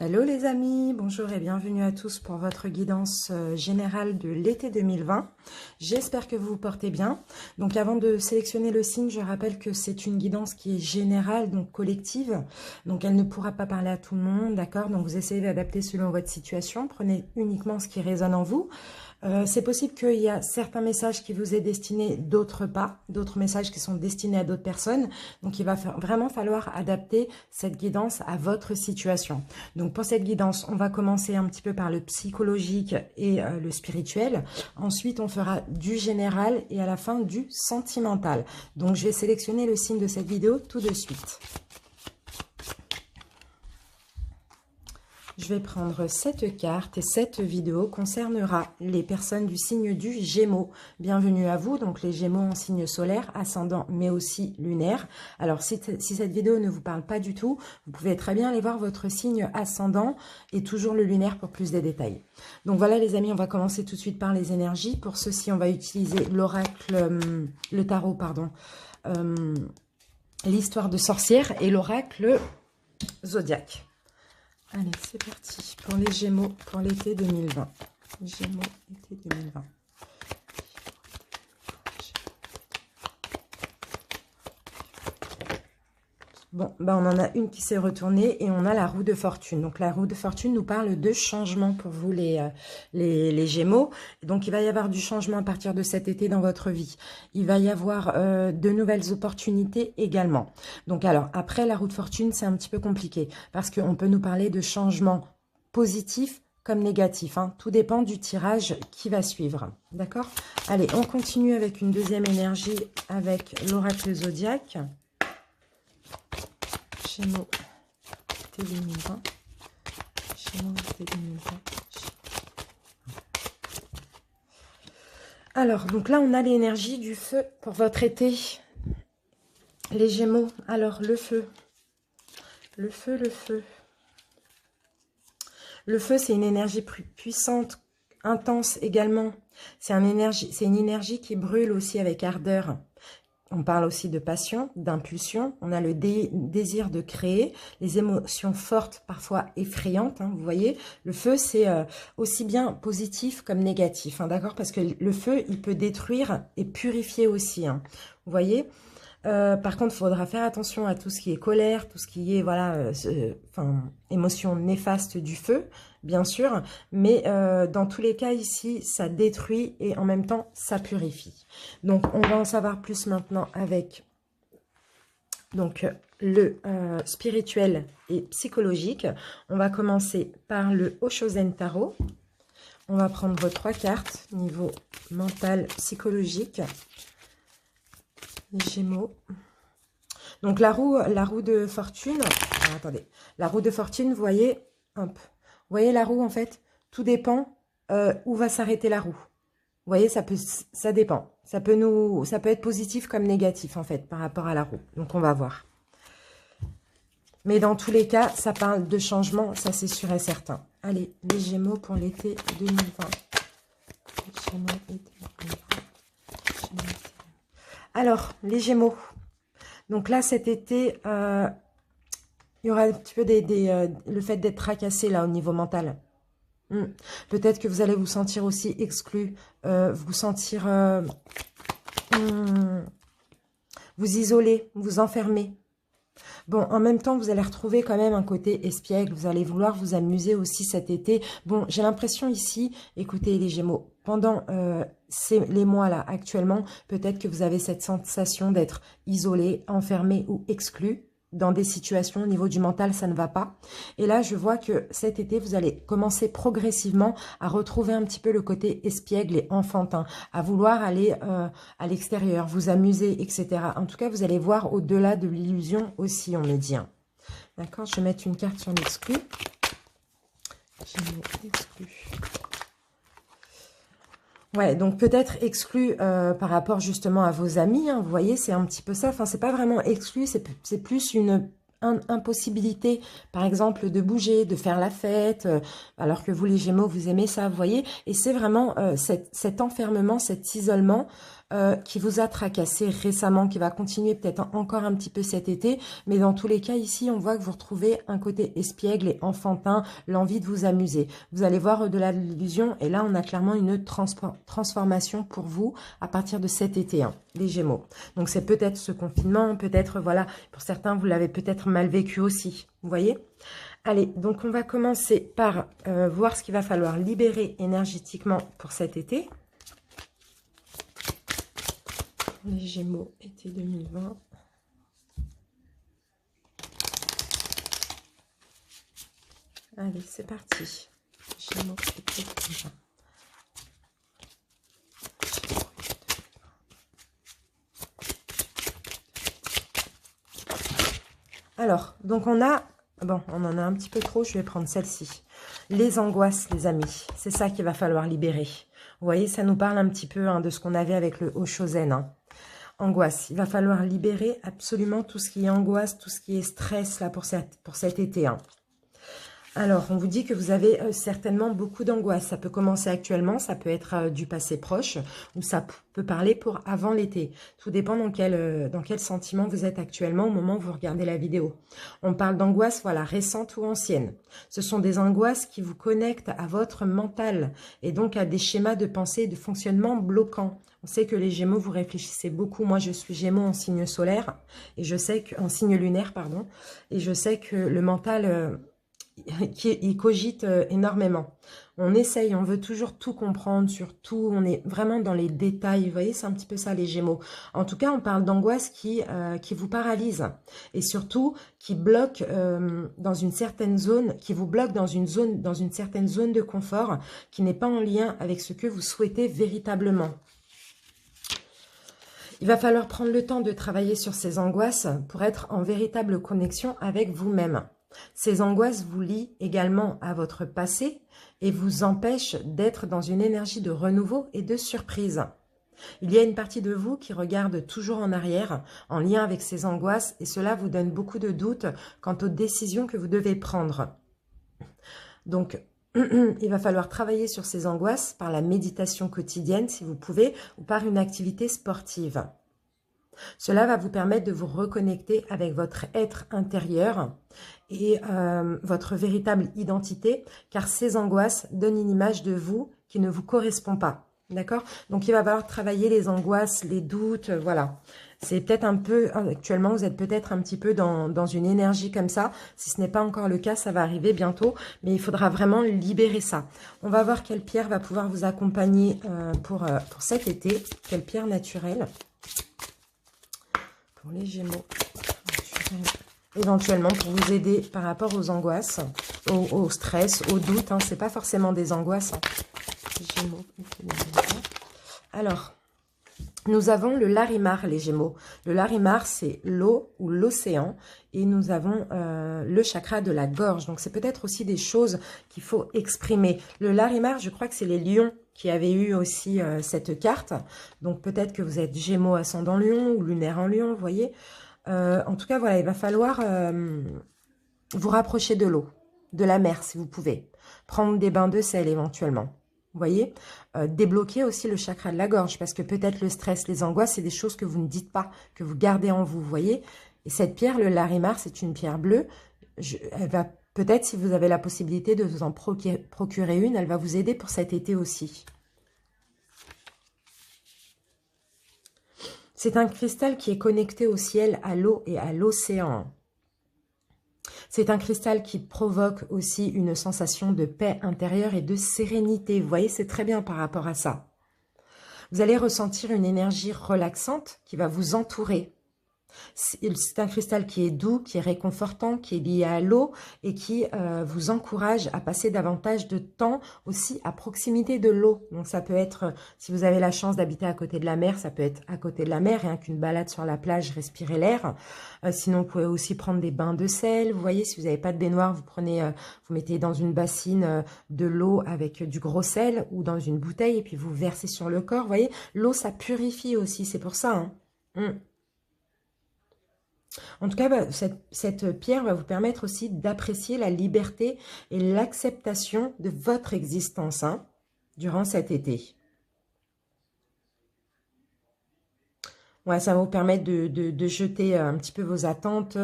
Hello les amis, bonjour et bienvenue à tous pour votre guidance générale de l'été 2020. J'espère que vous vous portez bien. Donc avant de sélectionner le signe, je rappelle que c'est une guidance qui est générale, donc collective. Donc elle ne pourra pas parler à tout le monde, d'accord? Donc vous essayez d'adapter selon votre situation. Prenez uniquement ce qui résonne en vous. C'est possible qu'il y a certains messages qui vous est destinés, d'autres pas, d'autres messages qui sont destinés à d'autres personnes. Donc il va vraiment falloir adapter cette guidance à votre situation. Donc pour cette guidance, on va commencer un petit peu par le psychologique et le spirituel. Ensuite, on fera du général et à la fin du sentimental. Donc je vais sélectionner le signe de cette vidéo tout de suite. Je vais prendre cette carte et cette vidéo concernera les personnes du signe du Gémeaux. Bienvenue à vous, donc les Gémeaux en signe solaire, ascendant mais aussi lunaire. Alors si cette vidéo ne vous parle pas du tout, vous pouvez très bien aller voir votre signe ascendant et toujours le lunaire pour plus de détails. Donc voilà les amis, on va commencer tout de suite par les énergies. Pour ceci, on va utiliser l'oracle, le tarot, pardon, l'histoire de sorcière et l'oracle zodiaque. Allez, c'est parti pour les Gémeaux pour l'été 2020. Gémeaux, été 2020. Bon, ben on en a une qui s'est retournée et on a la roue de fortune. Donc la roue de fortune nous parle de changement pour vous les Gémeaux. Donc il va y avoir du changement à partir de cet été dans votre vie. Il va y avoir de nouvelles opportunités également. Donc alors après la roue de fortune c'est un petit peu compliqué parce qu'on peut nous parler de changements positifs comme négatifs. Hein. Tout dépend du tirage qui va suivre. D'accord? Allez, on continue avec une deuxième énergie avec l'oracle zodiaque. Gémeaux, été 2020. Gémeaux, été 2020. Alors, donc là, on a l'énergie du feu pour votre été. Les Gémeaux, alors le feu. Le feu, le feu. Le feu, c'est une énergie puissante, intense également. C'est une énergie qui brûle aussi avec ardeur. On parle aussi de passion, d'impulsion. On a le désir de créer, les émotions fortes, parfois effrayantes. Hein, vous voyez, le feu, c'est aussi bien positif comme négatif. Hein, d'accord? Parce que le feu, il peut détruire et purifier aussi. Hein, vous voyez? Par contre, il faudra faire attention à tout ce qui est colère, tout ce qui est voilà, émotion néfaste du feu, bien sûr. Mais dans tous les cas ici, ça détruit et en même temps, ça purifie. Donc, on va en savoir plus maintenant avec donc le spirituel et psychologique. On va commencer par le Oshozen Tarot. On va prendre 3 cartes, niveau mental, psychologique. Les Gémeaux. Donc la roue de fortune. Alors, attendez. La roue de fortune, vous voyez, hop. Vous voyez la roue en fait. Tout dépend où va s'arrêter la roue. Vous voyez, ça dépend. Ça peut être positif comme négatif en fait par rapport à la roue. Donc on va voir. Mais dans tous les cas, ça parle de changement, ça c'est sûr et certain. Allez, les Gémeaux pour l'été 2020. Les Gémeaux, été 2020. Alors, les Gémeaux. Donc là, cet été, il y aura un petit peu le fait d'être tracassé là au niveau mental. Peut-être que vous allez vous sentir aussi exclu, vous sentir vous isoler, vous enfermer. Bon, en même temps, vous allez retrouver quand même un côté espiègle. Vous allez vouloir vous amuser aussi cet été. Bon, j'ai l'impression ici, écoutez les Gémeaux, pendant les mois là actuellement, peut-être que vous avez cette sensation d'être isolé, enfermé ou exclu dans des situations au niveau du mental, ça ne va pas. Et là, je vois que cet été, vous allez commencer progressivement à retrouver un petit peu le côté espiègle et enfantin, à vouloir aller à l'extérieur, vous amuser, etc. En tout cas, vous allez voir au-delà de l'illusion aussi, on me dit. Hein. D'accord, je vais mettre une carte sur l'exclu. J'ai exclu. Ouais, donc peut-être exclu par rapport justement à vos amis, hein, vous voyez, c'est un petit peu ça. Enfin, c'est pas vraiment exclu, c'est plus une impossibilité, par exemple, de bouger, de faire la fête, alors que vous, les Gémeaux, vous aimez ça, vous voyez. Et c'est vraiment cet enfermement, cet isolement qui vous a tracassé récemment, qui va continuer peut-être encore un petit peu cet été, mais dans tous les cas, ici, on voit que vous retrouvez un côté espiègle et enfantin, l'envie de vous amuser. Vous allez voir au-delà de l'illusion, et là, on a clairement une transformation pour vous à partir de cet été, hein, les Gémeaux. Donc, c'est peut-être ce confinement, peut-être, voilà, pour certains, vous l'avez peut-être mal vécu aussi, vous voyez ? Allez, donc on va commencer par voir ce qu'il va falloir libérer énergétiquement pour cet été. Les Gémeaux, été 2020. Allez, c'est parti. Gémeaux, été 2020. Alors, donc on a... Bon, on en a un petit peu trop, je vais prendre celle-ci. Les angoisses, les amis, c'est ça qu'il va falloir libérer. Vous voyez, ça nous parle un petit peu hein, de ce qu'on avait avec le Oshozen, hein. Angoisse, il va falloir libérer absolument tout ce qui est angoisse, tout ce qui est stress là pour cet été, hein. Alors, on vous dit que vous avez certainement beaucoup d'angoisse. Ça peut commencer actuellement, ça peut être du passé proche, ou ça peut parler pour avant l'été. Tout dépend dans quel sentiment vous êtes actuellement au moment où vous regardez la vidéo. On parle d'angoisse, voilà, récente ou ancienne. Ce sont des angoisses qui vous connectent à votre mental et donc à des schémas de pensée et de fonctionnement bloquants. On sait que les Gémeaux, vous réfléchissez beaucoup. Moi, je suis Gémeaux en signe solaire et je sais en signe lunaire, pardon. Et je sais que le mental, il cogite énormément. On essaye, on veut toujours tout comprendre sur tout. On est vraiment dans les détails. Vous voyez, c'est un petit peu ça les Gémeaux. En tout cas, on parle d'angoisse qui vous paralyse et surtout qui bloque dans une certaine zone, qui vous bloque dans une certaine zone de confort qui n'est pas en lien avec ce que vous souhaitez véritablement. Il va falloir prendre le temps de travailler sur ces angoisses pour être en véritable connexion avec vous-même. Ces angoisses vous lient également à votre passé et vous empêchent d'être dans une énergie de renouveau et de surprise. Il y a une partie de vous qui regarde toujours en arrière, en lien avec ces angoisses, et cela vous donne beaucoup de doutes quant aux décisions que vous devez prendre. Donc, il va falloir travailler sur ces angoisses par la méditation quotidienne, si vous pouvez, ou par une activité sportive. Cela va vous permettre de vous reconnecter avec votre être intérieur et votre véritable identité, car ces angoisses donnent une image de vous qui ne vous correspond pas. D'accord? Donc, il va falloir travailler les angoisses, les doutes, voilà. C'est peut-être un peu, actuellement, vous êtes peut-être un petit peu dans une énergie comme ça. Si ce n'est pas encore le cas, ça va arriver bientôt, mais il faudra vraiment libérer ça. On va voir quelle pierre va pouvoir vous accompagner pour cet été, quelle pierre naturelle. Pour les Gémeaux, éventuellement pour vous aider par rapport aux angoisses, au stress, aux doutes, hein. C'est pas forcément des angoisses, hein. Gémeaux. Alors, nous avons le Larimar, les Gémeaux. Le Larimar, c'est l'eau ou l'océan. Et nous avons le chakra de la gorge. Donc, c'est peut-être aussi des choses qu'il faut exprimer. Le Larimar, je crois que c'est les lions qui avaient eu aussi cette carte. Donc, peut-être que vous êtes Gémeaux ascendant Lion ou lunaire en Lion, vous voyez. En tout cas, voilà, il va falloir vous rapprocher de l'eau, de la mer, si vous pouvez. Prendre des bains de sel éventuellement. Vous voyez, débloquer aussi le chakra de la gorge, parce que peut-être le stress, les angoisses, c'est des choses que vous ne dites pas, que vous gardez en vous, vous voyez. Et cette pierre, le Larimar, c'est une pierre bleue. Elle va peut-être, si vous avez la possibilité de vous en procurer une, elle va vous aider pour cet été aussi. C'est un cristal qui est connecté au ciel, à l'eau et à l'océan. C'est un cristal qui provoque aussi une sensation de paix intérieure et de sérénité. Vous voyez, c'est très bien par rapport à ça. Vous allez ressentir une énergie relaxante qui va vous entourer. C'est un cristal qui est doux, qui est réconfortant, qui est lié à l'eau et qui vous encourage à passer davantage de temps aussi à proximité de l'eau. Donc ça peut être, si vous avez la chance d'habiter à côté de la mer, ça peut être à côté de la mer, rien qu'une balade sur la plage, respirer l'air. Sinon, vous pouvez aussi prendre des bains de sel. Vous voyez, si vous n'avez pas de baignoire, vous mettez dans une bassine de l'eau avec du gros sel ou dans une bouteille et puis vous versez sur le corps. Vous voyez, l'eau, ça purifie aussi, c'est pour ça, hein. En tout cas, cette pierre va vous permettre aussi d'apprécier la liberté et l'acceptation de votre existence, hein, durant cet été. Ouais, ça va vous permettre de jeter un petit peu vos attentes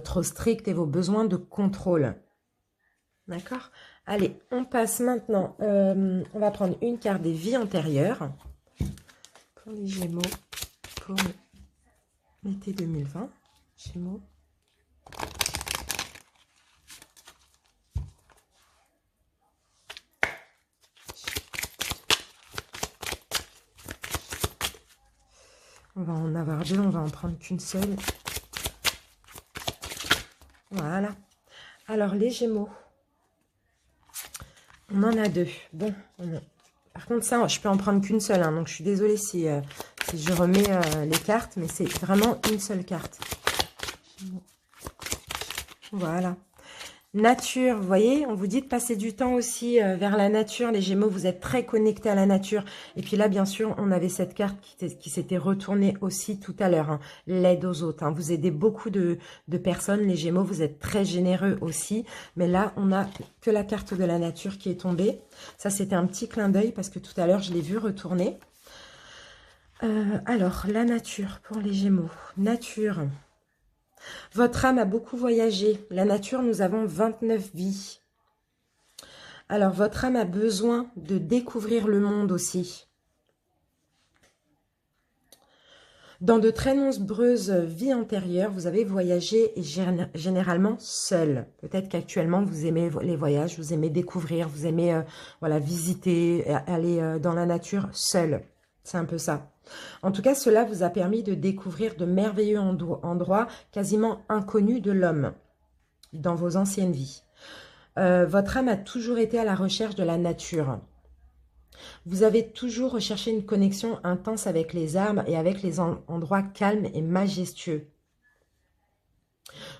trop strictes et vos besoins de contrôle. D'accord? Allez, on passe maintenant. On va prendre une carte des vies antérieures pour les Gémeaux pour l'été 2020. Gémeaux. On va en avoir deux, on va en prendre qu'une seule. Voilà. Alors, les Gémeaux. On en a deux. Bon, par contre, ça, je peux en prendre qu'une seule. Hein, donc, je suis désolée si je remets les cartes, mais c'est vraiment une seule carte. Voilà. Nature, vous voyez, on vous dit de passer du temps aussi vers la nature. Les Gémeaux, vous êtes très connectés à la nature. Et puis là, bien sûr, on avait cette carte qui s'était retournée aussi tout à l'heure. Hein, l'aide aux autres. Hein. Vous aidez beaucoup de personnes. Les Gémeaux, vous êtes très généreux aussi. Mais là, on n'a que la carte de la nature qui est tombée. Ça, c'était un petit clin d'œil parce que tout à l'heure, je l'ai vu retourner. Alors, la nature pour les Gémeaux. Nature. Votre âme a beaucoup voyagé. La nature, nous avons 29 vies. Alors, votre âme a besoin de découvrir le monde aussi. Dans de très nombreuses vies antérieures, vous avez voyagé et généralement seul. Peut-être qu'actuellement, vous aimez les voyages, vous aimez découvrir, vous aimez voilà, visiter, aller dans la nature seul. C'est un peu ça. En tout cas, cela vous a permis de découvrir de merveilleux endroits quasiment inconnus de l'homme dans vos anciennes vies. Votre âme a toujours été à la recherche de la nature. Vous avez toujours recherché une connexion intense avec les arbres et avec les endroits calmes et majestueux.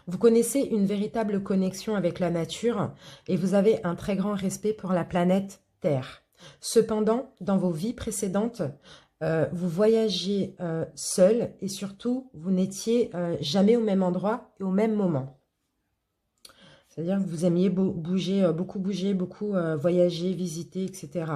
Vous connaissez une véritable connexion avec la nature et vous avez un très grand respect pour la planète Terre. Cependant, dans vos vies précédentes, vous voyagez seul et surtout, vous n'étiez jamais au même endroit et au même moment. C'est-à-dire que vous aimiez bouger, beaucoup voyager, visiter, etc.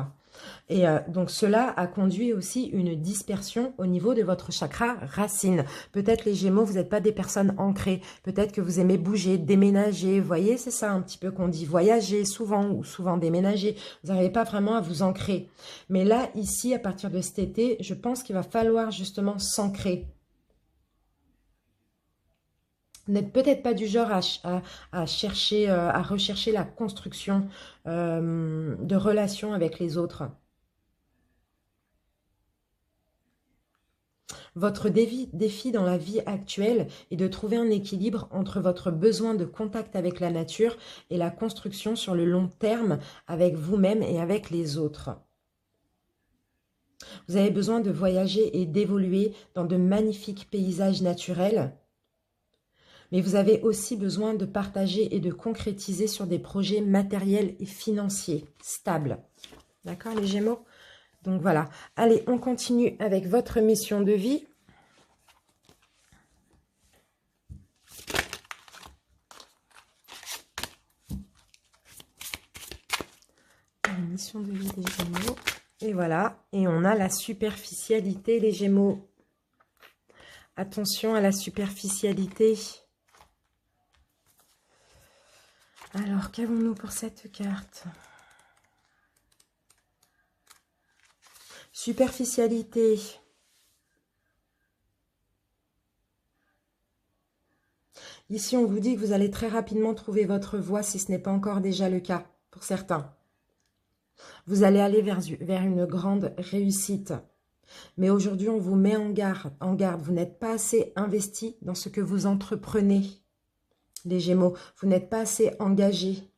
Et donc, cela a conduit aussi une dispersion au niveau de votre chakra racine. Peut-être les Gémeaux, vous n'êtes pas des personnes ancrées. Peut-être que vous aimez bouger, déménager. Vous voyez, c'est ça un petit peu qu'on dit. Voyager souvent ou souvent déménager. Vous n'arrivez pas vraiment à vous ancrer. Mais là, ici, à partir de cet été, je pense qu'il va falloir justement s'ancrer. Vous n'êtes peut-être pas du genre à chercher, à rechercher la construction de relations avec les autres. Votre défi dans la vie actuelle est de trouver un équilibre entre votre besoin de contact avec la nature et la construction sur le long terme avec vous-même et avec les autres. Vous avez besoin de voyager et d'évoluer dans de magnifiques paysages naturels. Mais vous avez aussi besoin de partager et de concrétiser sur des projets matériels et financiers stables. D'accord, les Gémeaux? Donc voilà. Allez, on continue avec votre mission de vie. La mission de vie des Gémeaux. Et voilà. Et on a la superficialité, les Gémeaux. Attention à la superficialité. Alors, qu'avons-nous pour cette carte? Superficialité. Ici, on vous dit que vous allez très rapidement trouver votre voie si ce n'est pas encore déjà le cas pour certains. Vous allez aller vers une grande réussite. Mais aujourd'hui, on vous met en garde. Vous n'êtes pas assez investi dans ce que vous entreprenez. Les Gémeaux, vous n'êtes pas assez engagés.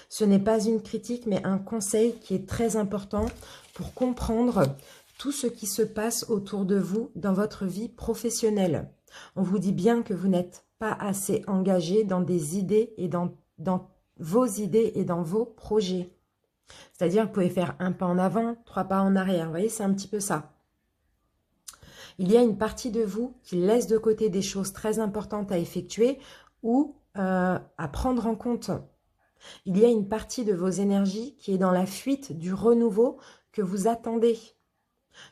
Ce n'est pas une critique, mais un conseil qui est très important pour comprendre tout ce qui se passe autour de vous dans votre vie professionnelle. On vous dit bien que vous n'êtes pas assez engagé dans des idées et dans vos idées et dans vos projets. C'est-à-dire que vous pouvez faire un pas en avant, 3 pas en arrière. Vous voyez, c'est un petit peu ça. Il y a une partie de vous qui laisse de côté des choses très importantes à effectuer ou à prendre en compte. Il y a une partie de vos énergies qui est dans la fuite du renouveau que vous attendez.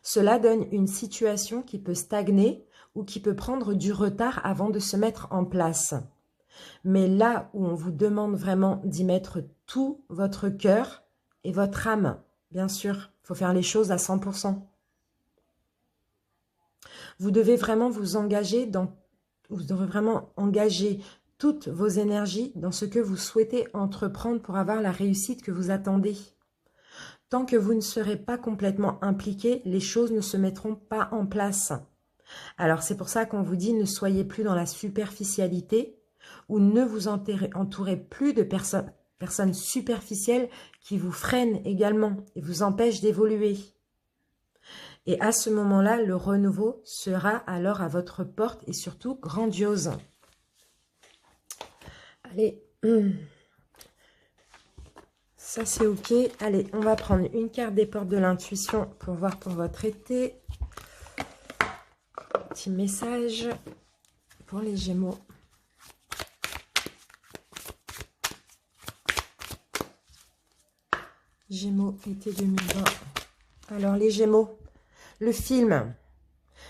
Cela donne une situation qui peut stagner ou qui peut prendre du retard avant de se mettre en place. Mais là où on vous demande vraiment d'y mettre tout votre cœur et votre âme, bien sûr, il faut faire les choses à 100%. Vous devez vraiment vous engager vous devrez vraiment engager toutes vos énergies dans ce que vous souhaitez entreprendre pour avoir la réussite que vous attendez. Tant que vous ne serez pas complètement impliqué, les choses ne se mettront pas en place. Alors c'est pour ça qu'on vous dit ne soyez plus dans la superficialité ou ne vous entourez plus de personnes superficielles qui vous freinent également et vous empêchent d'évoluer. Et à ce moment-là, le renouveau sera alors à votre porte et surtout grandiose. Allez, ça c'est ok. Allez, on va prendre une carte des portes de l'intuition pour voir pour votre été. Petit message pour les Gémeaux. Gémeaux, été 2020. Alors les Gémeaux, le film,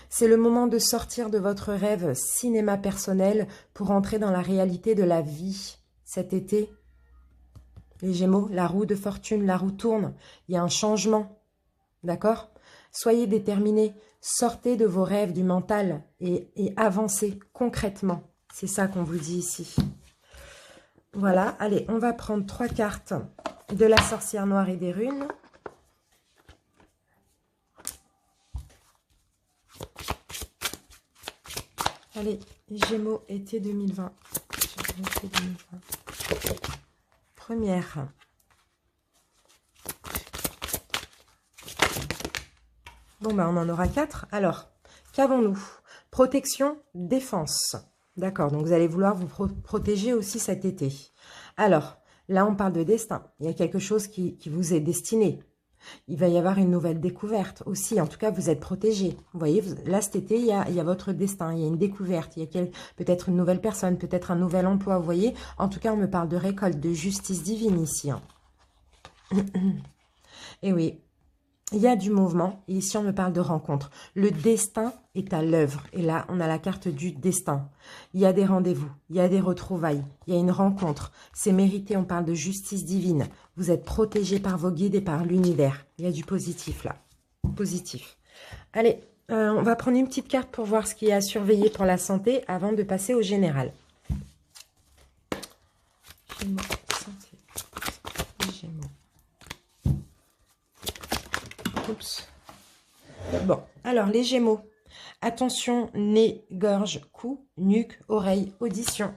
c'est le moment de sortir de votre rêve cinéma personnel pour entrer dans la réalité de la vie cet été. Les Gémeaux, la roue de fortune, la roue tourne, il y a un changement, d'accord? Soyez déterminés, sortez de vos rêves du mental et avancez concrètement. C'est ça qu'on vous dit ici. Voilà, allez, on va prendre 3 cartes de la sorcière noire et des runes. Allez, Gémeaux, été 2020. Été 2020. Première. Bon, ben, on en aura 4. Alors, qu'avons-nous? Protection, défense. D'accord, donc vous allez vouloir vous protéger aussi cet été. Alors, là, on parle de destin. Il y a quelque chose qui vous est destiné. Il va y avoir une nouvelle découverte aussi. En tout cas, vous êtes protégé. Vous voyez, là, cet été, il y a votre destin. Il y a une découverte. Il y a peut-être une nouvelle personne, peut-être un nouvel emploi. Vous voyez, en tout cas, on me parle de récolte, de justice divine ici. Hein. Et oui, il y a du mouvement. Et ici, on me parle de rencontre. Le destin est à l'œuvre. Et là, on a la carte du destin. Il y a des rendez-vous. Il y a des retrouvailles. Il y a une rencontre. C'est mérité. On parle de justice divine. Vous êtes protégé par vos guides et par l'univers. Il y a du positif là. Positif. Allez, on va prendre une petite carte pour voir ce qui est à surveiller pour la santé avant de passer au général. Gémeaux, santé. Gémeaux. Oups. Bon, alors les Gémeaux. Attention, nez, gorge, cou, nuque, oreille, audition.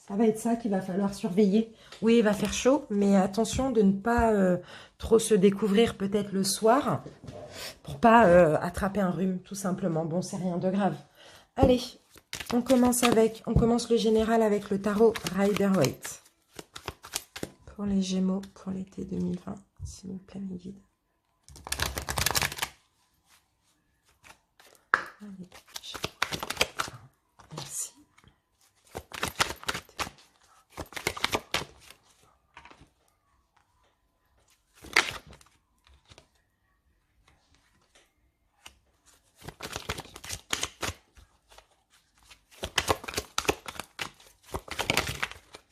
Ça va être ça qu'il va falloir surveiller. Oui, il va faire chaud, mais attention de ne pas trop se découvrir peut-être le soir pour pas attraper un rhume, tout simplement. Bon, c'est rien de grave. Allez, on commence le général avec le tarot Rider-Waite. Pour les Gémeaux, pour l'été 2020, s'il vous plaît, mes guides. Allez, merci.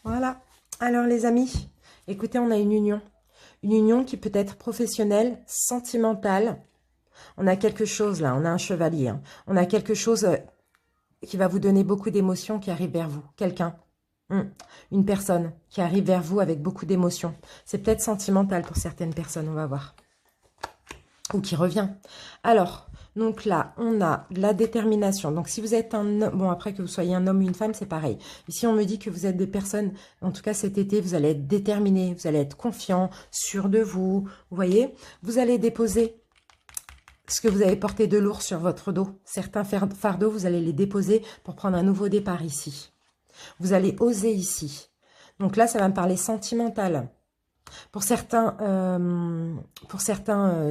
Voilà. Alors les amis, écoutez, on a une union. Une union qui peut être professionnelle, sentimentale. On a quelque chose là, on a un chevalier. Hein. On a quelque chose qui va vous donner beaucoup d'émotions qui arrive vers vous. Quelqu'un, une personne qui arrive vers vous avec beaucoup d'émotions. C'est peut-être sentimental pour certaines personnes, on va voir. Ou qui revient. Alors, donc là, on a de la détermination. Donc, si vous êtes un homme, bon, après que vous soyez un homme ou une femme, c'est pareil. Ici, on me dit que vous êtes des personnes, en tout cas cet été, vous allez être déterminés, vous allez être confiants, sûrs de vous. Vous voyez, vous allez déposer ce que vous avez porté de lourd sur votre dos. Certains fardeaux, vous allez les déposer pour prendre un nouveau départ ici. Vous allez oser ici. Donc là, ça va me parler sentimental. Pour certains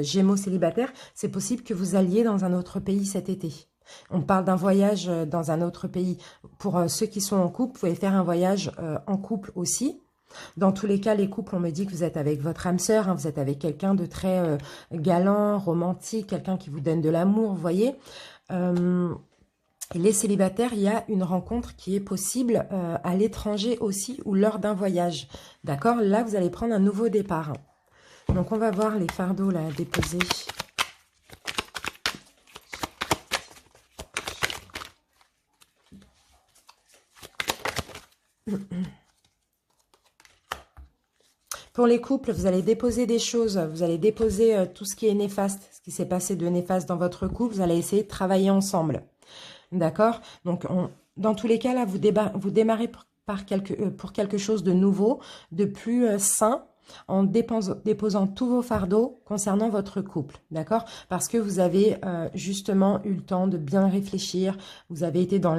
Gémeaux célibataires, c'est possible que vous alliez dans un autre pays cet été. On parle d'un voyage dans un autre pays. Pour ceux qui sont en couple, vous pouvez faire un voyage en couple aussi. Dans tous les cas, les couples, on me dit que vous êtes avec votre âme sœur, hein, vous êtes avec quelqu'un de très galant, romantique, quelqu'un qui vous donne de l'amour, vous voyez. Et les célibataires, il y a une rencontre qui est possible à l'étranger aussi ou lors d'un voyage. D'accord? Là, vous allez prendre un nouveau départ. Donc, on va voir les fardeaux là à déposer. Pour les couples, vous allez déposer des choses, vous allez déposer tout ce qui est néfaste, ce qui s'est passé de néfaste dans votre couple, vous allez essayer de travailler ensemble. D'accord? Donc, dans tous les cas, là, vous démarrez pour quelque chose de nouveau, de plus sain, en déposant tous vos fardeaux concernant votre couple, d'accord? Parce que vous avez justement eu le temps de bien réfléchir, vous avez été dans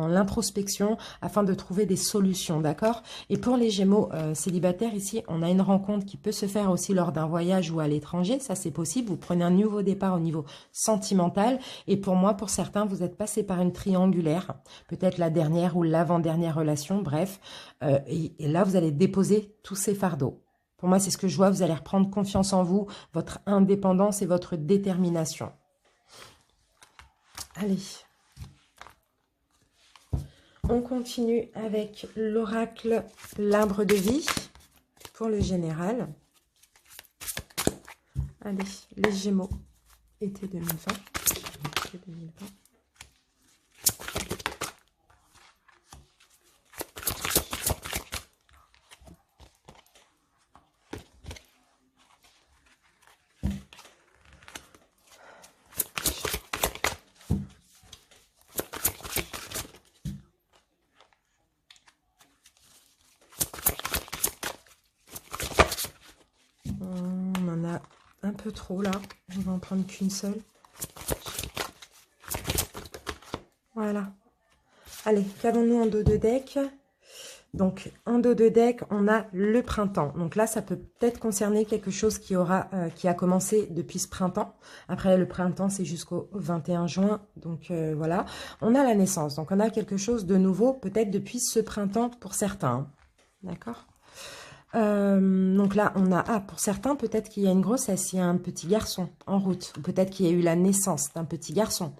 l'introspection afin de trouver des solutions, d'accord? Et pour les Gémeaux célibataires, ici, on a une rencontre qui peut se faire aussi lors d'un voyage ou à l'étranger, ça c'est possible, vous prenez un nouveau départ au niveau sentimental, et pour moi, pour certains, vous êtes passé par une triangulaire, peut-être la dernière ou l'avant-dernière relation, bref, et là, vous allez déposer tous ces fardeaux. Pour moi, c'est ce que je vois. Vous allez reprendre confiance en vous, votre indépendance et votre détermination. Allez. On continue avec l'oracle, l'arbre de vie pour le général. Allez, les Gémeaux, été 2020. Été 2020. On en a un peu trop là. On va en prendre qu'une seule. Voilà. Allez, qu'avons-nous en dos de deck? Donc, en dos de deck, on a le printemps. Donc là, ça peut peut-être concerner quelque chose qui a commencé depuis ce printemps. Après, le printemps, c'est jusqu'au 21 juin. Donc, voilà. On a la naissance. Donc, on a quelque chose de nouveau, peut-être depuis ce printemps pour certains. D'accord? Donc là, on a, pour certains, peut-être qu'il y a une grossesse, il y a un petit garçon en route, ou peut-être qu'il y a eu la naissance d'un petit garçon.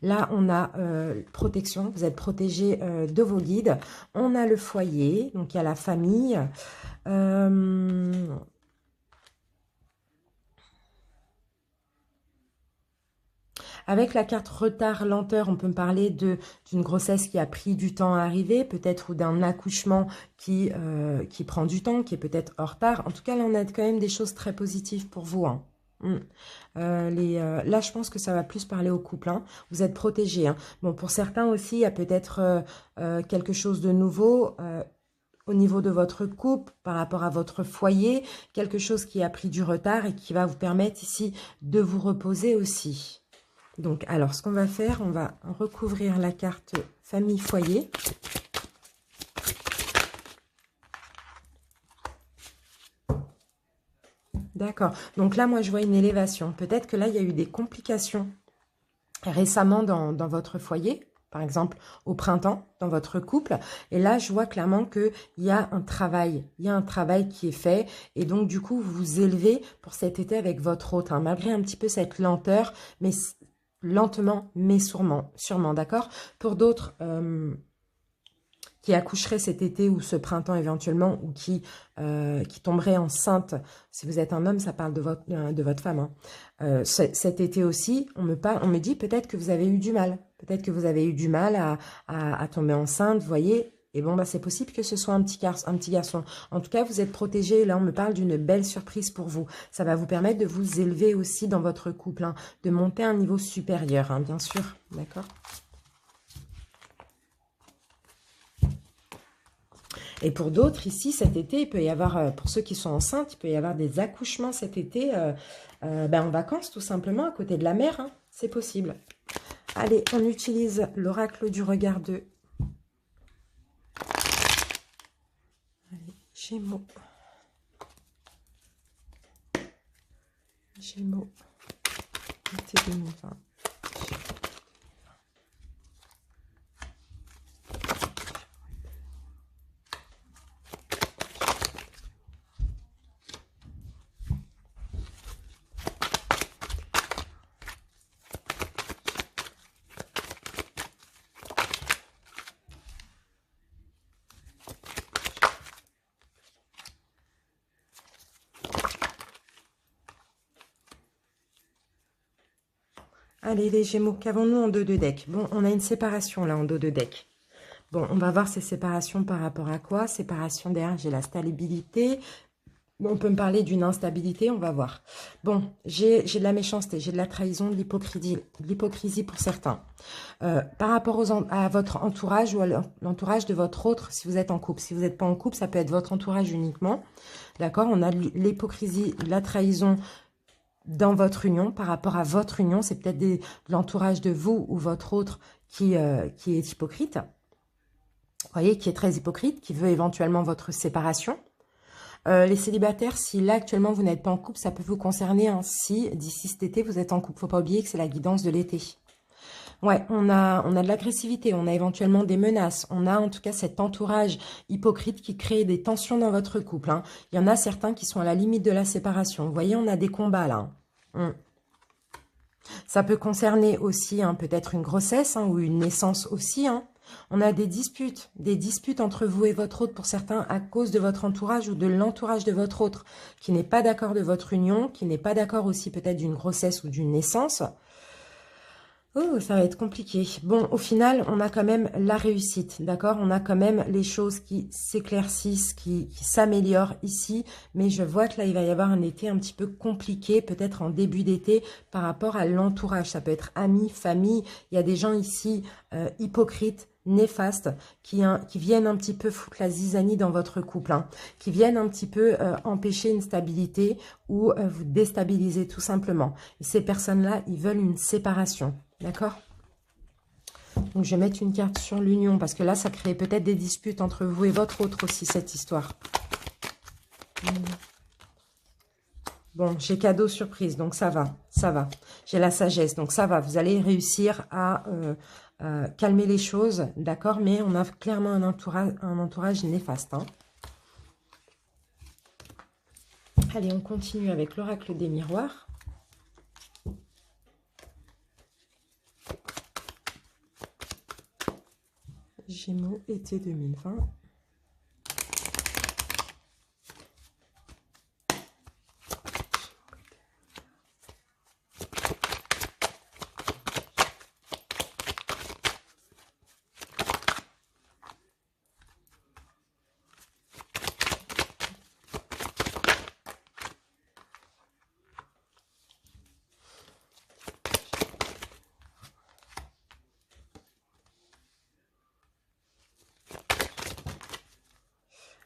Là, on a protection, vous êtes protégé de vos guides. On a le foyer, donc il y a la famille. Avec la carte retard, lenteur, on peut me parler d'une grossesse qui a pris du temps à arriver, peut-être, ou d'un accouchement qui prend du temps, qui est peut-être en retard. En tout cas, là, on a quand même des choses très positives pour vous. Hein. Là, je pense que ça va plus parler au couple. Hein. Vous êtes protégés. Hein. Bon, pour certains aussi, il y a peut-être quelque chose de nouveau au niveau de votre couple, par rapport à votre foyer, quelque chose qui a pris du retard et qui va vous permettre ici de vous reposer aussi. Donc, alors, ce qu'on va faire, on va recouvrir la carte famille foyer. D'accord. Donc là, moi, je vois une élévation. Peut-être que là, il y a eu des complications récemment dans votre foyer, par exemple au printemps, dans votre couple. Et là, je vois clairement qu'il y a un travail. Il y a un travail qui est fait. Et donc, du coup, vous vous élevez pour cet été avec votre hôte. Hein, malgré un petit peu cette lenteur, mais lentement, mais sûrement, d'accord? Pour d'autres qui accoucheraient cet été ou ce printemps éventuellement, ou qui tomberaient enceintes, si vous êtes un homme, ça parle de votre femme. Hein. Cet été aussi, on me dit peut-être que vous avez eu du mal. Peut-être que vous avez eu du mal à tomber enceinte, vous voyez. Et bon, bah, c'est possible que ce soit un petit garçon. En tout cas, vous êtes protégé. Là, on me parle d'une belle surprise pour vous. Ça va vous permettre de vous élever aussi dans votre couple, hein, de monter à un niveau supérieur, hein, bien sûr. D'accord? Et pour d'autres, ici, cet été, il peut y avoir, pour ceux qui sont enceintes, il peut y avoir des accouchements cet été en vacances, tout simplement, à côté de la mer. Hein. C'est possible. Allez, on utilise l'oracle du regard 2. Gémeaux. Gémeaux. Été 2020. Allez, les Gémeaux, qu'avons-nous en dos de deck? Bon, on a une séparation là en dos de deck. Bon, on va voir ces séparations par rapport à quoi? Séparation derrière, j'ai la stabilité. On peut me parler d'une instabilité, on va voir. Bon, j'ai de la méchanceté, j'ai de la trahison, de l'hypocrisie pour certains. Par rapport à votre entourage ou à l'entourage de votre autre, si vous êtes en couple. Si vous n'êtes pas en couple, ça peut être votre entourage uniquement. D'accord? On a l'hypocrisie, la trahison dans votre union, par rapport à votre union. C'est peut-être de l'entourage de vous ou votre autre qui est hypocrite. Vous voyez, qui est très hypocrite, qui veut éventuellement votre séparation. Les célibataires, si là actuellement vous n'êtes pas en couple, ça peut vous concerner hein, si d'ici cet été vous êtes en couple. Faut pas oublier que c'est la guidance de l'été. Ouais, on a de l'agressivité, on a éventuellement des menaces, on a en tout cas cet entourage hypocrite qui crée des tensions dans votre couple. Hein. Il y en a certains qui sont à la limite de la séparation. Vous voyez, on a des combats là. Ça peut concerner aussi hein, peut-être une grossesse hein, ou une naissance aussi. Hein. On a des disputes entre vous et votre autre pour certains à cause de votre entourage ou de l'entourage de votre autre qui n'est pas d'accord de votre union, qui n'est pas d'accord aussi peut-être d'une grossesse ou d'une naissance. Oh, ça va être compliqué. Bon, au final, on a quand même la réussite, d'accord? On a quand même les choses qui s'éclaircissent, qui s'améliorent ici. Mais je vois que là, il va y avoir un été un petit peu compliqué, peut-être en début d'été, par rapport à l'entourage. Ça peut être amis, famille. Il y a des gens ici hypocrites, néfastes, qui viennent un petit peu foutre la zizanie dans votre couple, hein, qui viennent un petit peu empêcher une stabilité ou vous déstabiliser tout simplement. Et ces personnes-là, ils veulent une séparation. D'accord? Donc, je vais mettre une carte sur l'union, parce que là, ça crée peut-être des disputes entre vous et votre autre aussi, cette histoire. Bon, j'ai cadeau surprise, donc ça va, ça va. J'ai la sagesse, donc ça va. Vous allez réussir à calmer les choses, d'accord? Mais on a clairement un entourage néfaste. Hein. Allez, on continue avec l'oracle des miroirs. Gémeaux, été 2020.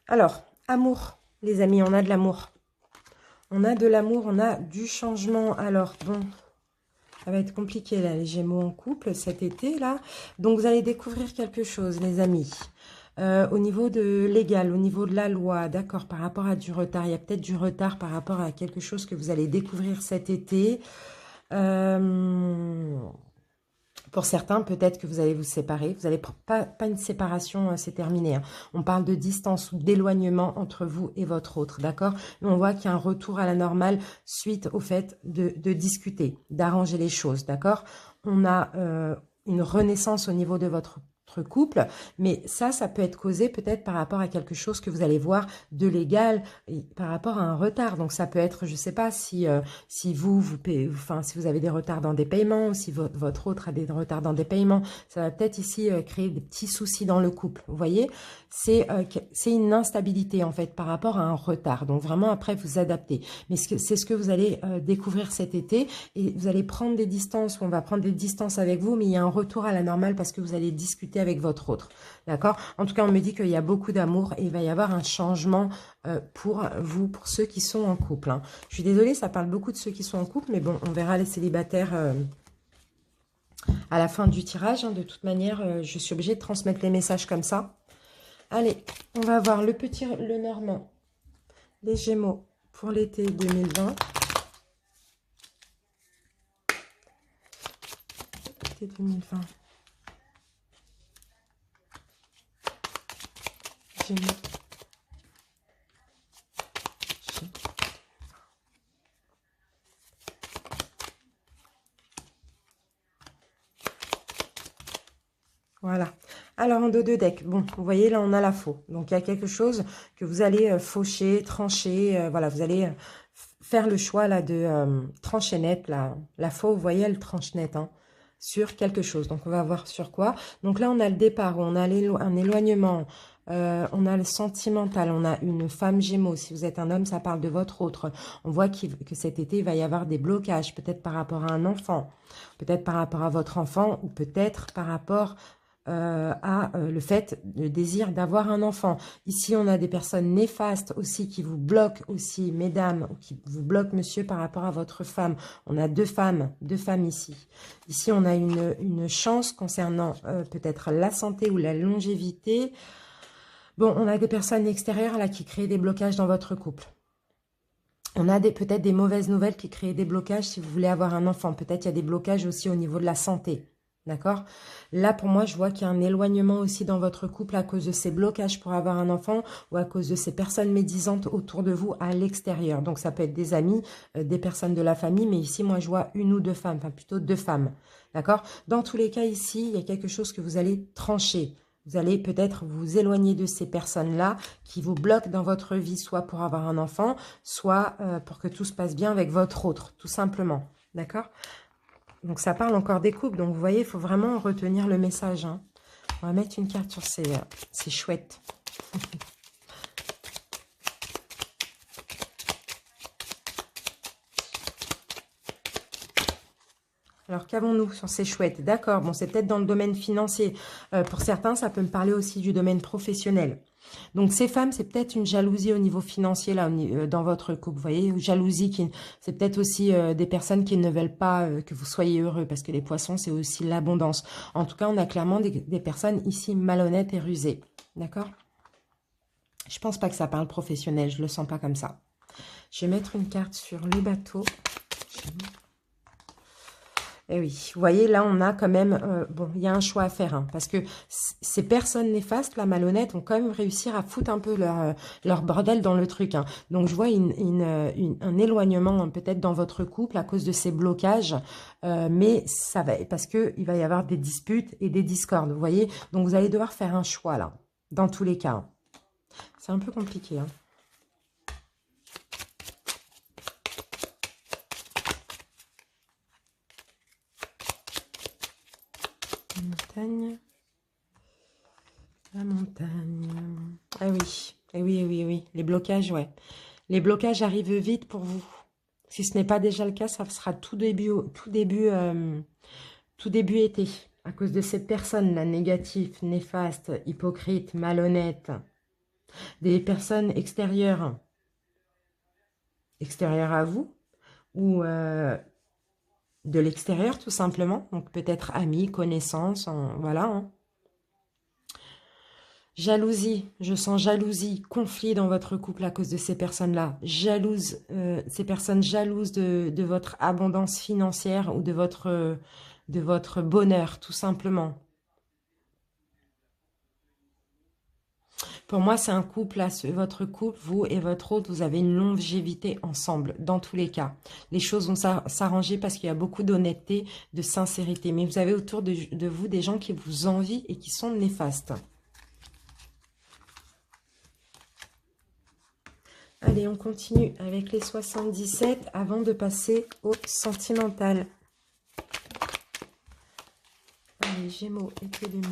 Alors, amour, les amis, on a de l'amour. On a de l'amour, on a du changement. Alors, bon, ça va être compliqué, là, les Gémeaux en couple cet été, là. Donc, vous allez découvrir quelque chose, les amis. Au niveau de légal, au niveau de la loi, d'accord, par rapport à du retard. Il y a peut-être du retard par rapport à quelque chose que vous allez découvrir cet été. Pour certains, peut-être que vous allez vous séparer. Vous n'allez pas une séparation, c'est terminé. Hein. On parle de distance ou d'éloignement entre vous et votre autre, d'accord? Mais on voit qu'il y a un retour à la normale suite au fait de discuter, d'arranger les choses, d'accord? On a une renaissance au niveau de votre couple, mais ça peut être causé peut-être par rapport à quelque chose que vous allez voir de légal et par rapport à un retard. Donc ça peut être, je sais pas, si vous payez, enfin si vous avez des retards dans des paiements, ou si votre autre a des retards dans des paiements, ça va peut-être ici créer des petits soucis dans le couple. Vous voyez, c'est une instabilité en fait par rapport à un retard. Donc vraiment après vous adaptez. Mais c'est ce que vous allez découvrir cet été et vous allez prendre des distances, ou on va prendre des distances avec vous, mais il y a un retour à la normale parce que vous allez discuter avec votre autre. D'accord? En tout cas, on me dit qu'il y a beaucoup d'amour et il va y avoir un changement pour vous, pour ceux qui sont en couple. Hein. Je suis désolée, ça parle beaucoup de ceux qui sont en couple, mais bon, on verra les célibataires à la fin du tirage. Hein. De toute manière, je suis obligée de transmettre les messages comme ça. Allez, on va voir le Normand, les Gémeaux pour l'été 2020. Été 2020. Gémeaux. Voilà. Alors, en dos de deck, bon, vous voyez, là, on a la faux. Donc, il y a quelque chose que vous allez faucher, trancher. Voilà, vous allez faire le choix, là, de trancher net. La faux, vous voyez, elle tranche net, hein, sur quelque chose. Donc, on va voir sur quoi. Donc, là, on a le départ, on a un éloignement. On a le sentimental, on a une femme Gémeaux. Si vous êtes un homme, ça parle de votre autre. On voit que cet été, il va y avoir des blocages, peut-être par rapport à un enfant, peut-être par rapport à votre enfant, ou peut-être par rapport le fait, le désir d'avoir un enfant. Ici, on a des personnes néfastes aussi qui vous bloquent aussi, mesdames, ou qui vous bloquent, monsieur, par rapport à votre femme. On a deux femmes ici. Ici, on a une chance concernant peut-être la santé ou la longévité. Bon, on a des personnes extérieures là qui créent des blocages dans votre couple. On a peut-être des mauvaises nouvelles qui créent des blocages si vous voulez avoir un enfant. Peut-être il y a des blocages aussi au niveau de la santé. D'accord? Là, pour moi, je vois qu'il y a un éloignement aussi dans votre couple à cause de ces blocages pour avoir un enfant ou à cause de ces personnes médisantes autour de vous à l'extérieur. Donc, ça peut être des amis, des personnes de la famille, mais ici, moi, je vois une ou deux femmes, enfin plutôt deux femmes. D'accord? Dans tous les cas, ici, il y a quelque chose que vous allez trancher. Vous allez peut-être vous éloigner de ces personnes-là qui vous bloquent dans votre vie, soit pour avoir un enfant, soit pour que tout se passe bien avec votre autre, tout simplement. D'accord? Donc, ça parle encore des couples. Donc, vous voyez, il faut vraiment retenir le message, hein. On va mettre une carte sur ces chouettes. Alors, qu'avons-nous sur ces chouettes? D'accord, bon, c'est peut-être dans le domaine financier. Pour certains, ça peut me parler aussi du domaine professionnel. Donc, ces femmes, c'est peut-être une jalousie au niveau financier, là, dans votre couple. Vous voyez, jalousie, c'est peut-être aussi des personnes qui ne veulent pas que vous soyez heureux, parce que les poissons, c'est aussi l'abondance. En tout cas, on a clairement des personnes ici malhonnêtes et rusées. D'accord? Je pense pas que ça parle professionnel, je le sens pas comme ça. Je vais mettre une carte sur le bateau. Eh oui, vous voyez, là, on a quand même... bon, il y a un choix à faire, hein, parce que ces personnes néfastes, là, malhonnêtes, vont quand même réussir à foutre un peu leur bordel dans le truc, hein. Donc, je vois un éloignement, hein, peut-être dans votre couple à cause de ces blocages, mais ça va... Parce qu'il va y avoir des disputes et des discordes, vous voyez. Donc, vous allez devoir faire un choix, là, dans tous les cas, hein. C'est un peu compliqué, hein. Montagne. La montagne. Ah oui, eh oui, eh oui, eh oui. Les blocages, ouais. Les blocages arrivent vite pour vous. Si ce n'est pas déjà le cas, ça sera tout début été. À cause de ces personnes-là, négatives, néfastes, hypocrites, malhonnêtes. Des personnes extérieures. Extérieures à vous. Ou de l'extérieur, tout simplement. Donc peut-être amis, connaissances, voilà, hein. Jalousie, je sens jalousie, conflit dans votre couple à cause de ces personnes-là. Ces personnes jalouses de votre abondance financière ou de votre bonheur, tout simplement. Pour moi, c'est un couple, là, votre couple, vous et votre autre, vous avez une longévité ensemble, dans tous les cas. Les choses vont s'arranger parce qu'il y a beaucoup d'honnêteté, de sincérité. Mais vous avez autour de vous des gens qui vous envient et qui sont néfastes. Allez, on continue avec les 77 avant de passer au sentimental. Allez, Gémeaux, été 2020.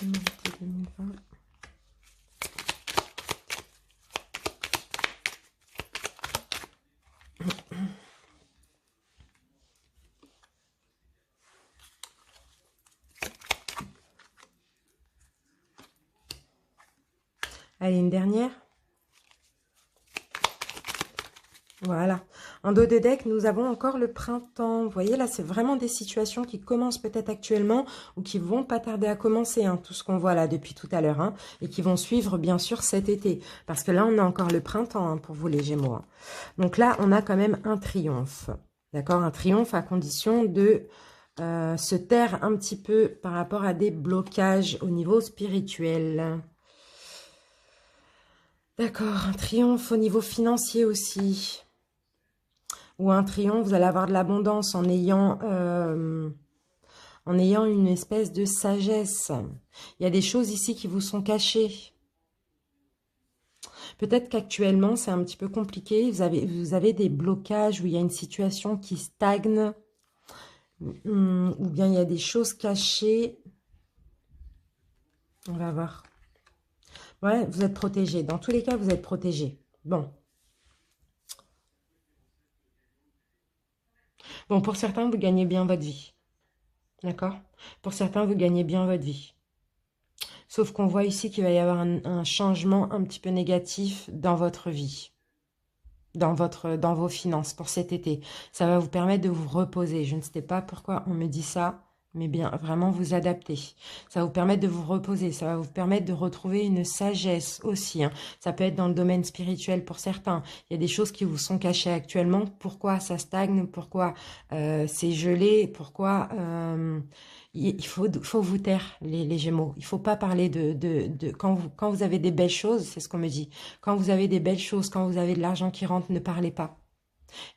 Gémeaux, été 2020. Allez, une dernière. Voilà. En dos de deck, nous avons encore le printemps. Vous voyez, là, c'est vraiment des situations qui commencent peut-être actuellement ou qui vont pas tarder à commencer, hein, tout ce qu'on voit là depuis tout à l'heure, hein, et qui vont suivre, bien sûr, cet été. Parce que là, on a encore le printemps, hein, pour vous, les Gémeaux, hein. Donc là, on a quand même un triomphe. D'accord? Un triomphe à condition de se taire un petit peu par rapport à des blocages au niveau spirituel. D'accord, un triomphe au niveau financier aussi. Ou un triomphe, vous allez avoir de l'abondance en ayant une espèce de sagesse. Il y a des choses ici qui vous sont cachées. Peut-être qu'actuellement, c'est un petit peu compliqué. Vous avez des blocages où il y a une situation qui stagne. Ou bien il y a des choses cachées. On va voir. Ouais, vous êtes protégé. Dans tous les cas, vous êtes protégé. Bon. Bon, pour certains, vous gagnez bien votre vie. D'accord? Pour certains, vous gagnez bien votre vie. Sauf qu'on voit ici qu'il va y avoir un changement un petit peu négatif dans votre vie. Dans vos finances pour cet été. Ça va vous permettre de vous reposer. Je ne sais pas pourquoi on me dit ça, mais bien vraiment vous adapter. Ça va vous permettre de vous reposer. Ça va vous permettre de retrouver une sagesse aussi. Hein. Ça peut être dans le domaine spirituel pour certains. Il y a des choses qui vous sont cachées actuellement. Pourquoi ça stagne? Pourquoi c'est gelé? Pourquoi il faut vous taire, les Gémeaux. Il ne faut pas parler quand vous avez des belles choses, c'est ce qu'on me dit. Quand vous avez des belles choses, quand vous avez de l'argent qui rentre, ne parlez pas.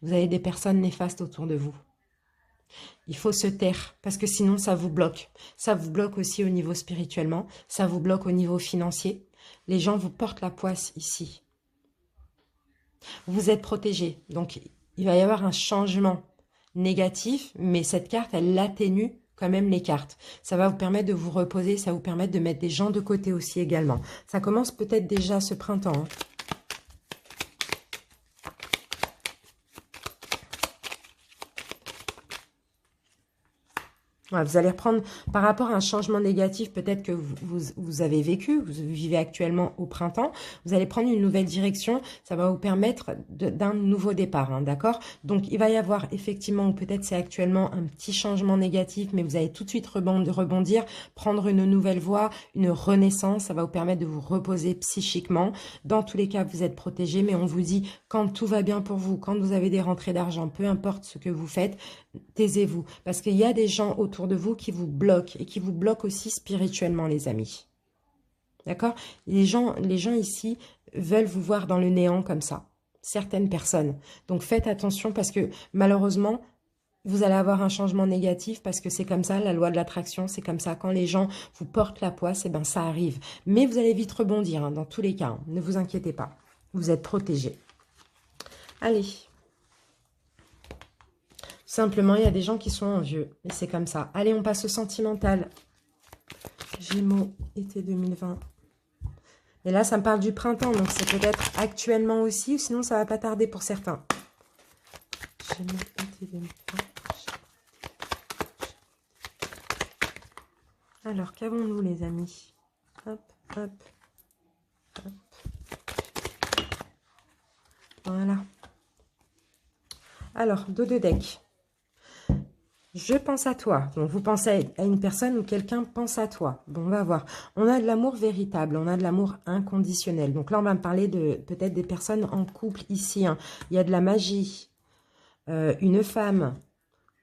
Vous avez des personnes néfastes autour de vous. Il faut se taire, parce que sinon ça vous bloque. Ça vous bloque aussi au niveau spirituellement, ça vous bloque au niveau financier. Les gens vous portent la poisse ici. Vous êtes protégé, donc il va y avoir un changement négatif, mais cette carte, elle l'atténue quand même les cartes. Ça va vous permettre de vous reposer, ça va vous permettre de mettre des gens de côté aussi également. Ça commence peut-être déjà ce printemps. Hein. Ouais, vous allez reprendre, par rapport à un changement négatif, peut-être que vous avez vécu, vous vivez actuellement au printemps, vous allez prendre une nouvelle direction, ça va vous permettre d'un nouveau départ, hein, d'accord? Donc, il va y avoir effectivement, ou peut-être c'est actuellement un petit changement négatif, mais vous allez tout de suite rebondir, prendre une nouvelle voie, une renaissance, ça va vous permettre de vous reposer psychiquement. Dans tous les cas, vous êtes protégé, mais on vous dit, quand tout va bien pour vous, quand vous avez des rentrées d'argent, peu importe ce que vous faites, taisez-vous, parce qu'il y a des gens autour de vous qui vous bloquent et qui vous bloquent aussi spirituellement, les amis. D'accord? Les gens ici veulent vous voir dans le néant comme ça. Certaines personnes. Donc faites attention parce que malheureusement, vous allez avoir un changement négatif parce que c'est comme ça, la loi de l'attraction, c'est comme ça. Quand les gens vous portent la poisse, eh ben, ça arrive. Mais vous allez vite rebondir, hein, dans tous les cas. Hein. Ne vous inquiétez pas. Vous êtes protégés. Allez. Simplement, il y a des gens qui sont envieux. Et c'est comme ça. Allez, on passe au sentimental. Gémeaux, été 2020. Et là, ça me parle du printemps. Donc, c'est peut-être actuellement aussi. Ou sinon, ça va pas tarder pour certains. Gémeaux, été 2020. Alors, qu'avons-nous, les amis? Hop, hop, hop. Voilà. Alors, dos de deck. Je pense à toi. Donc, vous pensez à une personne ou quelqu'un pense à toi. Bon, on va voir. On a de l'amour véritable. On a de l'amour inconditionnel. Donc là, on va me parler de peut-être des personnes en couple ici. Hein. Il y a de la magie. Une femme.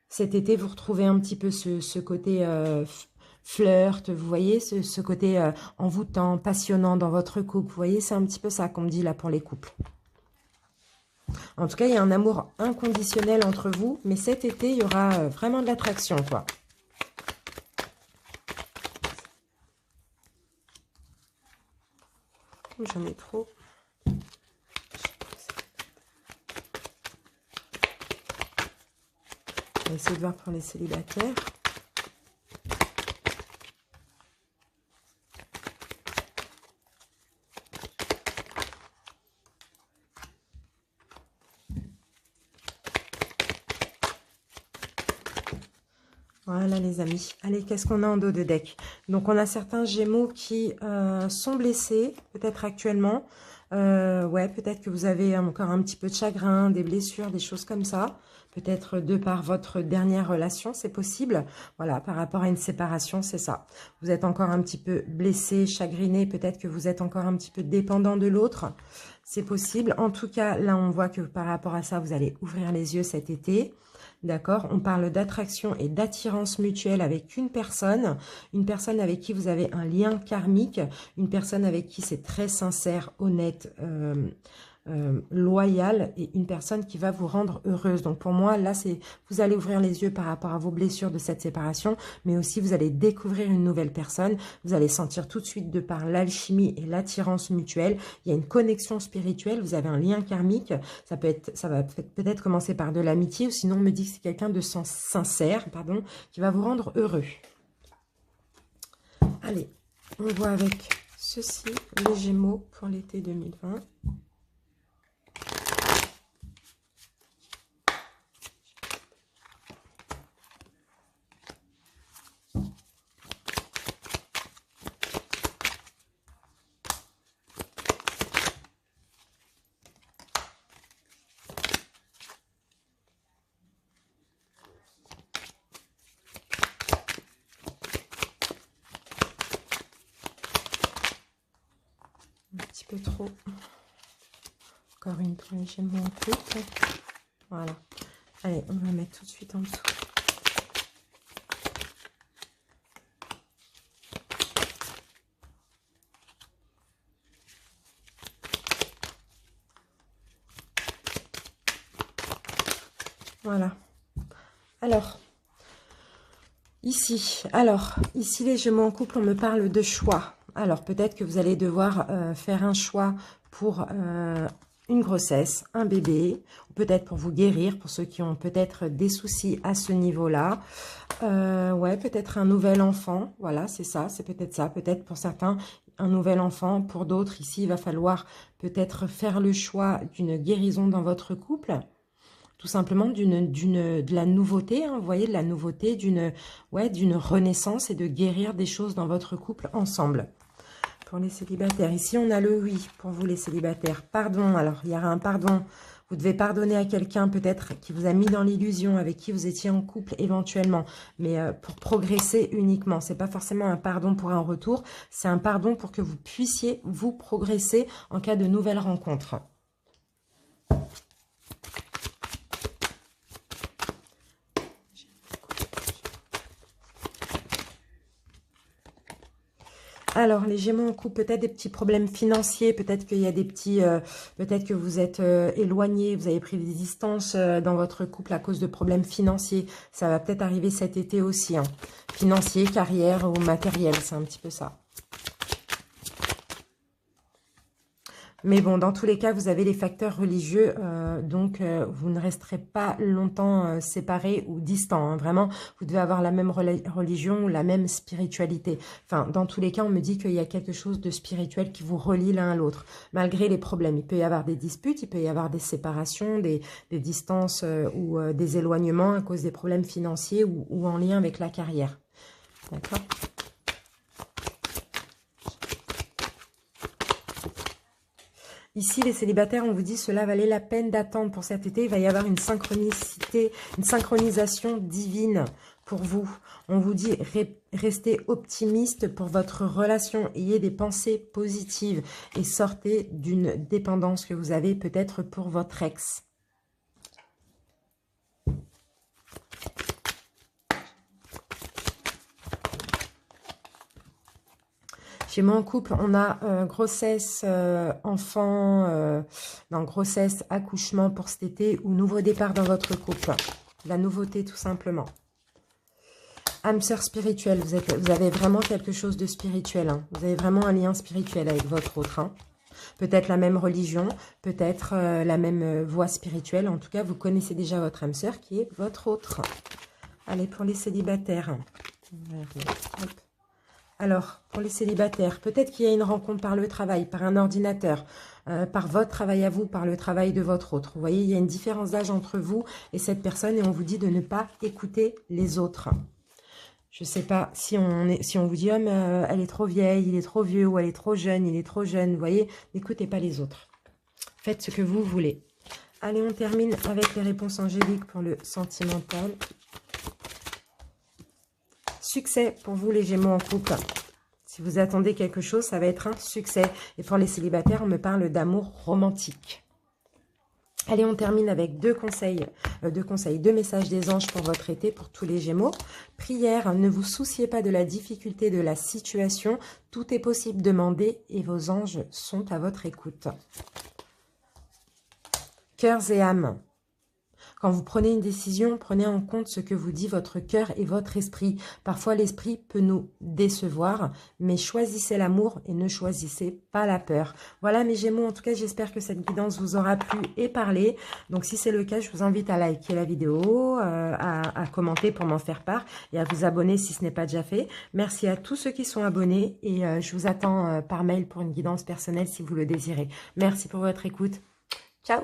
Cet été, vous retrouvez un petit peu ce côté flirt. Vous voyez, ce côté envoûtant, passionnant dans votre couple. Vous voyez, c'est un petit peu ça qu'on me dit là pour les couples. En tout cas, il y a un amour inconditionnel entre vous, mais cet été, il y aura vraiment de l'attraction, quoi. J'en ai trop. On va essayer de voir pour les célibataires. Voilà les amis. Allez, qu'est-ce qu'on a en dos de deck? Donc on a certains Gémeaux qui sont blessés, peut-être actuellement. Ouais, peut-être que vous avez encore un petit peu de chagrin, des blessures, des choses comme ça. Peut-être de par votre dernière relation, c'est possible. Voilà, par rapport à une séparation, c'est ça. Vous êtes encore un petit peu blessé, chagriné. Peut-être que vous êtes encore un petit peu dépendant de l'autre. C'est possible. En tout cas, là, on voit que par rapport à ça, vous allez ouvrir les yeux cet été. D'accord? On parle d'attraction et d'attirance mutuelle avec une personne avec qui vous avez un lien karmique, une personne avec qui c'est très sincère, honnête, loyal, et une personne qui va vous rendre heureuse. Donc pour moi, là, c'est vous allez ouvrir les yeux par rapport à vos blessures de cette séparation, mais aussi vous allez découvrir une nouvelle personne. Vous allez sentir tout de suite, de par l'alchimie et l'attirance mutuelle, il y a une connexion spirituelle, vous avez un lien karmique. Ça va peut-être commencer par de l'amitié, ou sinon on me dit que c'est quelqu'un de sincère, pardon, qui va vous rendre heureux. Allez, on voit avec ceci les Gémeaux pour l'été 2020. Un petit peu trop. Encore une pour les Gémeaux en couple. Voilà. Allez, on va mettre tout de suite en dessous. Voilà. Alors, ici les Gémeaux en couple, on me parle de choix. Alors, peut-être que vous allez devoir faire un choix pour une grossesse, un bébé, ou peut-être pour vous guérir, pour ceux qui ont peut-être des soucis à ce niveau-là. Ouais, peut-être un nouvel enfant. Voilà, c'est ça, c'est peut-être ça. Peut-être pour certains, un nouvel enfant. Pour d'autres, ici, il va falloir peut-être faire le choix d'une guérison dans votre couple. Tout simplement de la nouveauté, hein, vous voyez, de la nouveauté, d'une renaissance et de guérir des choses dans votre couple ensemble. Pour les célibataires, ici on a le oui pour vous les célibataires. Pardon, alors il y aura un pardon. Vous devez pardonner à quelqu'un peut-être qui vous a mis dans l'illusion, avec qui vous étiez en couple éventuellement, mais pour progresser uniquement. C'est pas forcément un pardon pour un retour, c'est un pardon pour que vous puissiez vous progresser en cas de nouvelles rencontres. Alors, les Gémeaux en couple, peut-être des petits problèmes financiers, peut-être qu'il y a des petits... peut-être que vous êtes éloignés, vous avez pris des distances dans votre couple à cause de problèmes financiers. Ça va peut-être arriver cet été aussi. Hein. Financier, carrière ou matériel, c'est un petit peu ça. Mais bon, dans tous les cas, vous avez les facteurs religieux, donc vous ne resterez pas longtemps séparés ou distants. Hein. Vraiment, vous devez avoir la même religion ou la même spiritualité. Enfin, dans tous les cas, on me dit qu'il y a quelque chose de spirituel qui vous relie l'un à l'autre, malgré les problèmes. Il peut y avoir des disputes, il peut y avoir des séparations, des distances ou des éloignements à cause des problèmes financiers ou en lien avec la carrière. D'accord ? Ici, les célibataires, on vous dit cela valait la peine d'attendre pour cet été. Il va y avoir une synchronicité, une synchronisation divine pour vous. On vous dit restez optimiste pour votre relation. Ayez des pensées positives et sortez d'une dépendance que vous avez peut-être pour votre ex. Chez moi en couple, on a grossesse, enfant, grossesse, accouchement pour cet été ou nouveau départ dans votre couple. La nouveauté tout simplement. Âme sœur spirituelle, vous avez vraiment quelque chose de spirituel. Hein. Vous avez vraiment un lien spirituel avec votre autre. Hein. Peut-être la même religion, peut-être la même voie spirituelle. En tout cas, vous connaissez déjà votre âme sœur qui est votre autre. Allez, pour les célibataires. Hop. Alors, pour les célibataires, peut-être qu'il y a une rencontre par le travail, par un ordinateur, par votre travail à vous, par le travail de votre autre. Vous voyez, il y a une différence d'âge entre vous et cette personne et on vous dit de ne pas écouter les autres. Je ne sais pas si on vous dit « Oh, mais elle est trop vieille, il est trop vieux » ou « Elle est trop jeune, il est trop jeune ». Vous voyez, n'écoutez pas les autres. Faites ce que vous voulez. Allez, on termine avec les réponses angéliques pour le sentimental. Succès pour vous les Gémeaux en couple. Si vous attendez quelque chose, ça va être un succès. Et pour les célibataires, on me parle d'amour romantique. Allez, on termine avec deux messages des anges pour votre été, pour tous les Gémeaux. Prière, ne vous souciez pas de la difficulté de la situation. Tout est possible, demandez et vos anges sont à votre écoute. Cœurs et âmes. Quand vous prenez une décision, prenez en compte ce que vous dit votre cœur et votre esprit. Parfois, l'esprit peut nous décevoir, mais choisissez l'amour et ne choisissez pas la peur. Voilà mes Gémeaux, en tout cas, j'espère que cette guidance vous aura plu et parlé. Donc, si c'est le cas, je vous invite à liker la vidéo, à commenter pour m'en faire part et à vous abonner si ce n'est pas déjà fait. Merci à tous ceux qui sont abonnés et je vous attends par mail pour une guidance personnelle si vous le désirez. Merci pour votre écoute. Ciao!